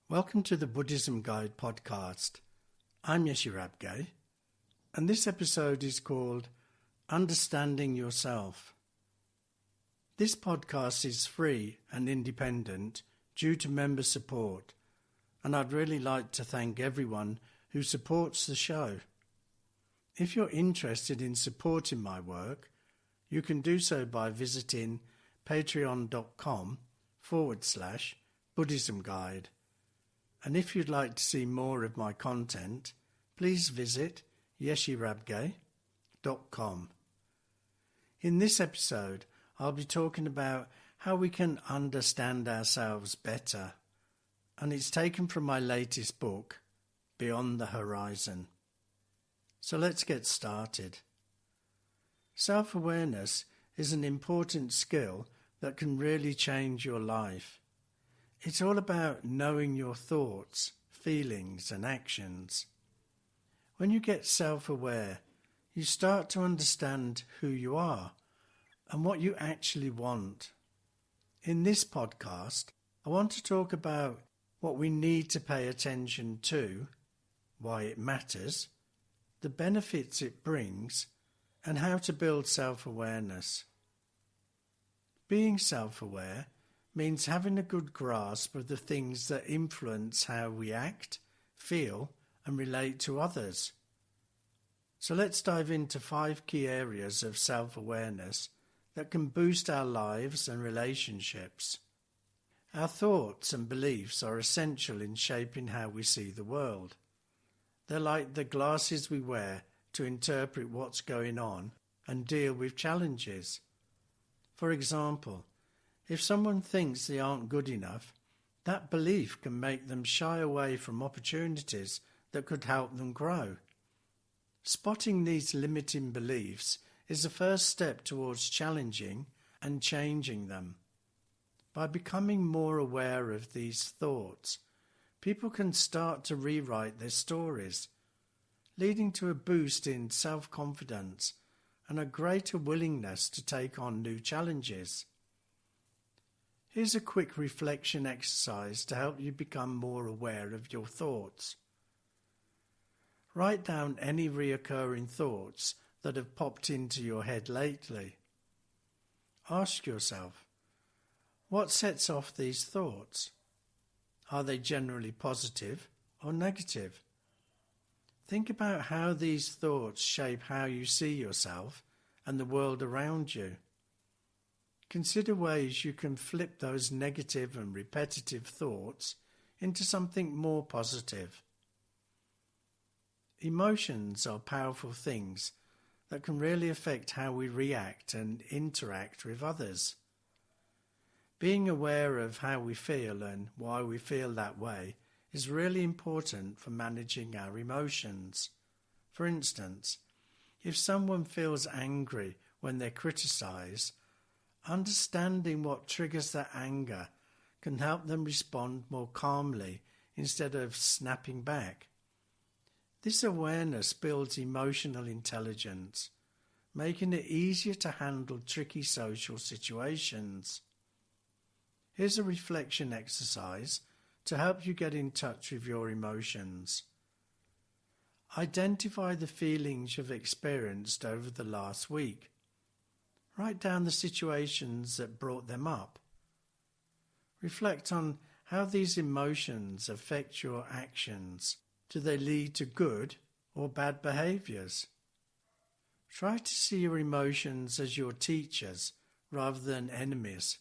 Welcome to the Buddhism Guide podcast. I'm Yeshe Rabgye, and this episode is called Understanding Yourself. This podcast is free and independent due to member support, and I'd really like to thank everyone who supports the show. If you're interested in supporting my work, you can do so by visiting patreon.com/Buddhism Guide. And if you'd like to see more of my content, please visit yesherabgye.com. In this episode, I'll be talking about how we can understand ourselves better, and it's taken from my latest book, Beyond the Horizon. So let's get started. Self-awareness is an important skill that can really change your life. It's all about knowing your thoughts, feelings, and actions. When you get self-aware, you start to understand who you are and what you actually want. In this podcast, I want to talk about what we need to pay attention to, why it matters, the benefits it brings, and how to build self-awareness. Being self-aware means having a good grasp of the things that influence how we act, feel, and relate to others. So let's dive into 5 key areas of self-awareness that can boost our lives and relationships. Our thoughts and beliefs are essential in shaping how we see the world. They're like the glasses we wear to interpret what's going on and deal with challenges. For example, if someone thinks they aren't good enough, that belief can make them shy away from opportunities that could help them grow. Spotting these limiting beliefs is the first step towards challenging and changing them. By becoming more aware of these thoughts, people can start to rewrite their stories, leading to a boost in self-confidence and a greater willingness to take on new challenges. Here's a quick reflection exercise to help you become more aware of your thoughts. Write down any recurring thoughts that have popped into your head lately. Ask yourself, what sets off these thoughts? Are they generally positive or negative? Think about how these thoughts shape how you see yourself and the world around you. Consider ways you can flip those negative and repetitive thoughts into something more positive. Emotions are powerful things that can really affect how we react and interact with others. Being aware of how we feel and why we feel that way is really important for managing our emotions. For instance, if someone feels angry when they're criticized, understanding what triggers that anger can help them respond more calmly instead of snapping back. This awareness builds emotional intelligence, making it easier to handle tricky social situations. Here's a reflection exercise to help you get in touch with your emotions. Identify the feelings you've experienced over the last week. Write down the situations that brought them up. Reflect on how these emotions affect your actions. Do they lead to good or bad behaviours? Try to see your emotions as your teachers rather than enemies.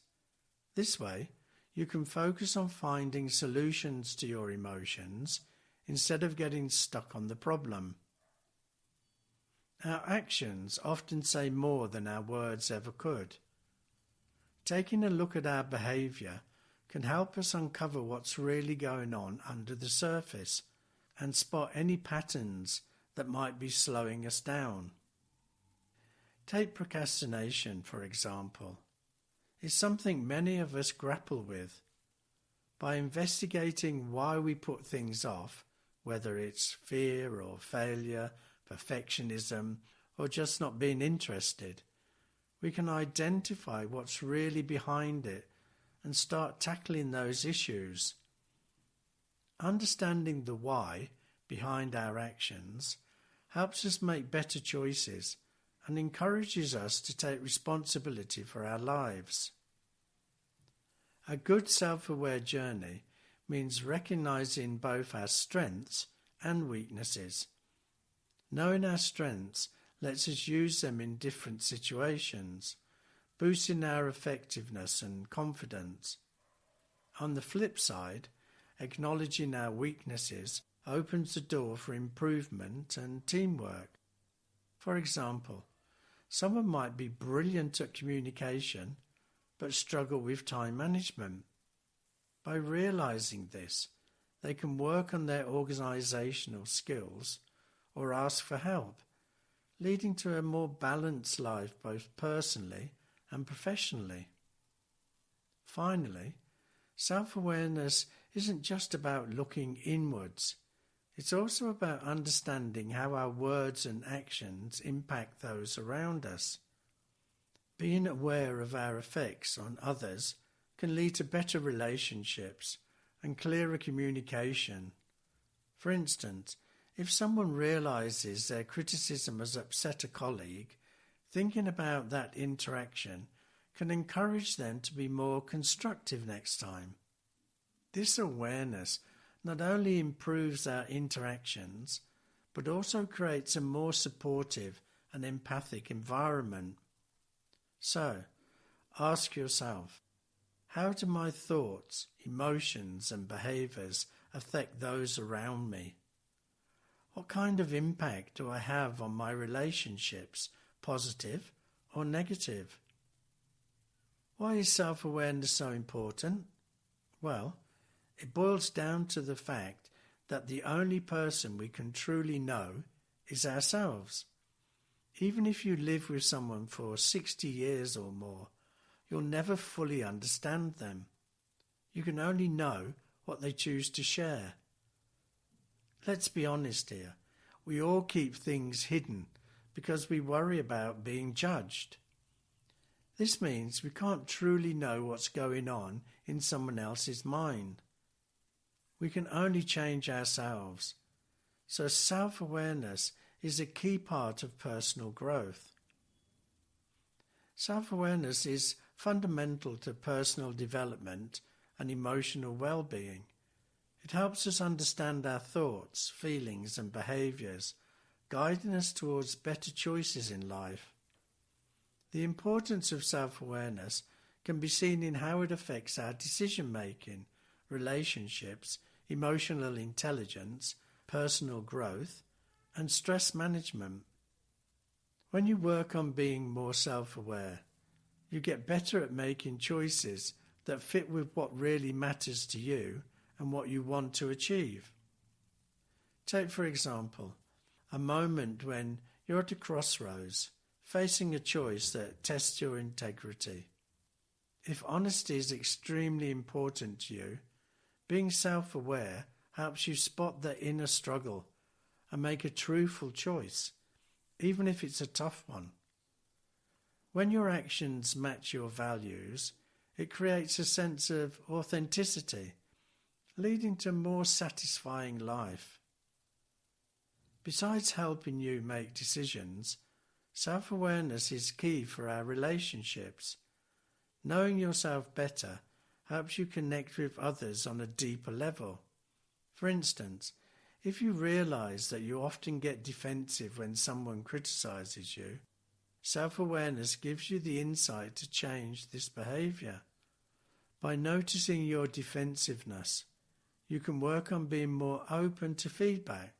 This way, you can focus on finding solutions to your emotions instead of getting stuck on the problem. Our actions often say more than our words ever could. Taking a look at our behaviour can help us uncover what's really going on under the surface and spot any patterns that might be slowing us down. Take procrastination, for example. It's something many of us grapple with. By investigating why we put things off, whether it's fear or failure, perfectionism, or just not being interested, we can identify what's really behind it and start tackling those issues. Understanding the why behind our actions helps us make better choices and encourages us to take responsibility for our lives. A good self-aware journey means recognizing both our strengths and weaknesses. Knowing our strengths lets us use them in different situations, boosting our effectiveness and confidence. On the flip side, acknowledging our weaknesses opens the door for improvement and teamwork. For example, someone might be brilliant at communication but struggle with time management. By realizing this, they can work on their organizational skills or ask for help, leading to a more balanced life both personally and professionally. Finally, self-awareness isn't just about looking inwards. It's also about understanding how our words and actions impact those around us. Being aware of our effects on others can lead to better relationships and clearer communication. For instance, if someone realizes their criticism has upset a colleague, thinking about that interaction can encourage them to be more constructive next time. This awareness not only improves our interactions, but also creates a more supportive and empathic environment. So, ask yourself, how do my thoughts, emotions and behaviours affect those around me? What kind of impact do I have on my relationships, positive or negative? Why is self-awareness so important? Well, it boils down to the fact that the only person we can truly know is ourselves. Even if you live with someone for 60 years or more, you'll never fully understand them. You can only know what they choose to share. Let's be honest here. We all keep things hidden because we worry about being judged. This means we can't truly know what's going on in someone else's mind. We can only change ourselves. So self-awareness is a key part of personal growth. Self-awareness is fundamental to personal development and emotional well-being. It helps us understand our thoughts, feelings and behaviours, guiding us towards better choices in life. The importance of self-awareness can be seen in how it affects our decision-making, relationships, emotional intelligence, personal growth, and stress management. When you work on being more self-aware, you get better at making choices that fit with what really matters to you and what you want to achieve. Take, for example, a moment when you're at a crossroads, facing a choice that tests your integrity. If honesty is extremely important to you, being self-aware helps you spot the inner struggle and make a truthful choice, even if it's a tough one. When your actions match your values, it creates a sense of authenticity, leading to a more satisfying life. Besides helping you make decisions, self-awareness is key for our relationships. Knowing yourself better helps you connect with others on a deeper level. For instance, if you realize that you often get defensive when someone criticizes you, self-awareness gives you the insight to change this behavior. By noticing your defensiveness, you can work on being more open to feedback,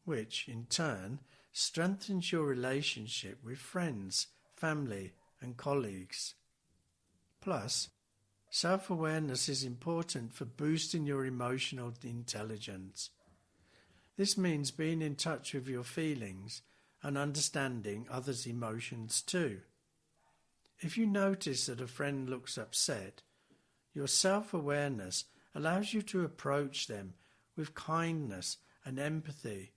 which, in turn, strengthens your relationship with friends, family, and colleagues. Plus, self-awareness is important for boosting your emotional intelligence. This means being in touch with your feelings and understanding others' emotions too. If you notice that a friend looks upset, your self-awareness allows you to approach them with kindness and empathy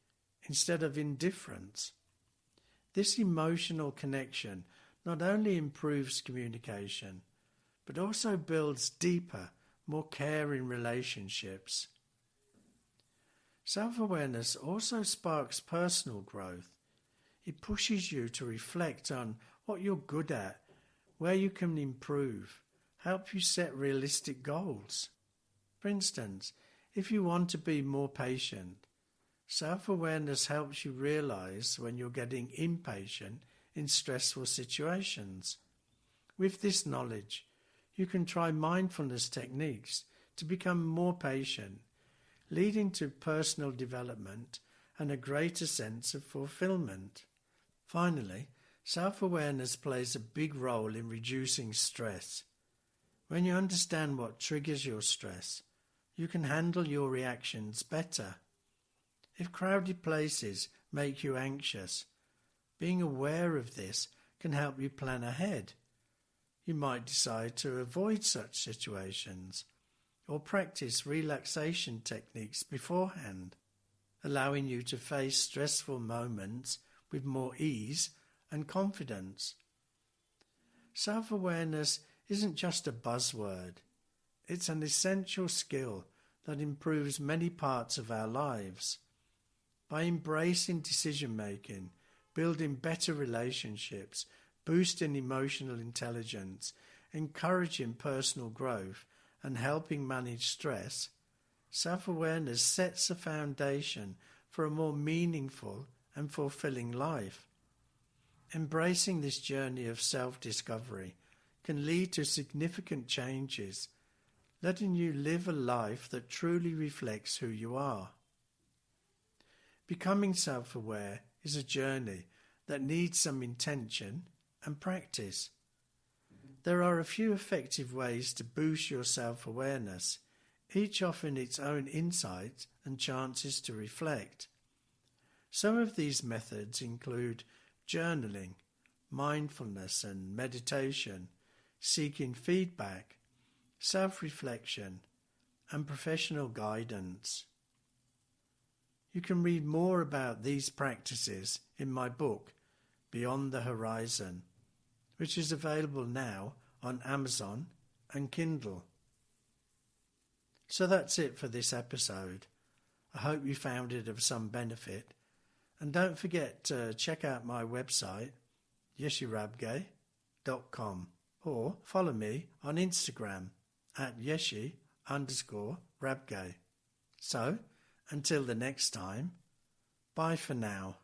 instead of indifference. This emotional connection not only improves communication, but also builds deeper, more caring relationships. Self-awareness also sparks personal growth. It pushes you to reflect on what you're good at, where you can improve, help you set realistic goals. For instance, if you want to be more patient, self-awareness helps you realize when you're getting impatient in stressful situations. With this knowledge, you can try mindfulness techniques to become more patient, leading to personal development and a greater sense of fulfillment. Finally, self-awareness plays a big role in reducing stress. When you understand what triggers your stress, you can handle your reactions better. If crowded places make you anxious, being aware of this can help you plan ahead. You might decide to avoid such situations or practice relaxation techniques beforehand, allowing you to face stressful moments with more ease and confidence. Self-awareness isn't just a buzzword. It's an essential skill that improves many parts of our lives. By embracing decision-making, building better relationships, boosting emotional intelligence, encouraging personal growth, and helping manage stress, self-awareness sets a foundation for a more meaningful and fulfilling life. Embracing this journey of self-discovery can lead to significant changes, letting you live a life that truly reflects who you are. Becoming self-aware is a journey that needs some intention and practice. There are a few effective ways to boost your self-awareness, each offering its own insights and chances to reflect. Some of these methods include journaling, mindfulness and meditation, seeking feedback, self-reflection, and professional guidance. You can read more about these practices in my book, Beyond the Horizon, which is available now on Amazon and Kindle. So that's it for this episode. I hope you found it of some benefit. And don't forget to check out my website, yeshirabgay.com, or follow me on Instagram at yeshi_rabgay. So, until the next time, bye for now.